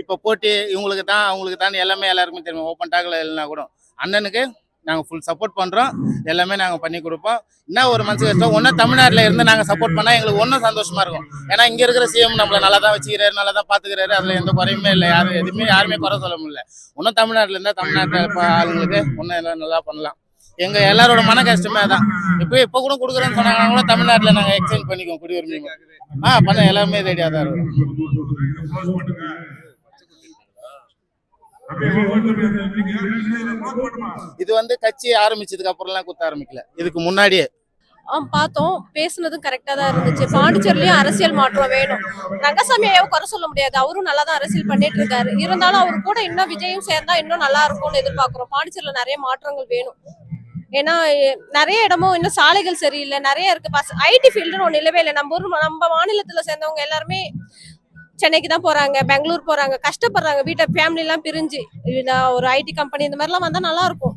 இப்போ போட்டி இவங்களுக்கு தான் அவங்களுக்கு தான் எல்லாமே எல்லாருக்குமே தெரியும். ஓப்பன் டாக்ல இல்லைனா கூட அண்ணனுக்கு நாங்கள் ஃபுல் சப்போர்ட் பண்ணுறோம். எல்லாமே நாங்கள் பண்ணி கொடுப்போம். என்ன ஒரு மனசு கஷ்டம், ஒன்றும் தமிழ்நாட்டில் இருந்து நாங்கள் சப்போர்ட் பண்ணால் எங்களுக்கு ஒன்றும் சந்தோஷமா இருக்கும். ஏன்னா இங்கே இருக்கிற சிஎம் நம்மளை நல்லா தான் வச்சுக்கிறாரு, நல்லா தான் பார்த்துக்கிறாரு. அதில் எந்த குறையுமே இல்லை. யாருமே குறை சொல்ல முடியல. ஒன்றும் தமிழ்நாட்டில் இருந்தால் தமிழ்நாட்டில் ஆளுங்களுக்கு ஒன்றும் எல்லாம் நல்லா பண்ணலாம். எங்கள் எல்லாரோட மன கஷ்டமே தான். இப்போ கூட கொடுக்குறேன்னு சொன்னாங்கன்னா கூட தமிழ்நாட்டில் நாங்கள் எக்ஸ்சேஞ்ச் பண்ணிக்குவோம் குடியுரிமை. பண்ண எல்லாமே ரெடியாக தான் இருக்கும். இது வந்து கட்சி ஆரம்பிச்சதுக்கு அப்புறம்லாம் குத்த ஆரம்பிக்கல, இதுக்கு முன்னாடியே பார்த்தோம். பேசுனதும் கரெக்டா தான் இருந்துச்சு. பாண்டிச்சேரிலயும் அரசியல் மாற்றம் வேணும். ரங்கசாமி ஐயாவை குறை சொல்ல முடியாது, அவரும் நல்லா தான் அரசியல் பண்ணிட்டு இருக்காரு. இருந்தாலும் அவர் கூட இன்னும் விஜயும் சேர்ந்தா இன்னும் நல்லா இருக்கும்னு எதிர்பார்க்கிறோம். பாண்டிச்சேரியில நிறைய மாற்றங்கள் வேணும். ஏன்னா நிறைய இடமும் இன்னும் சாலைகள் சரியில்லை, நிறைய இருக்கு. ஐடி ஃபீல்டுன்னு ஒண்ணு இல்லவே இல்லை. நம்ம மாநிலத்துல சேர்ந்தவங்க எல்லாருமே சென்னைக்கு தான் போறாங்க, பெங்களூர் போறாங்க, கஷ்டப்படுறாங்க. வீட்டை ஃபேமிலி எல்லாம் பிரிஞ்சு ஒரு ஐடி கம்பெனி இந்த மாதிரி எல்லாம் வந்தா நல்லா இருக்கும்.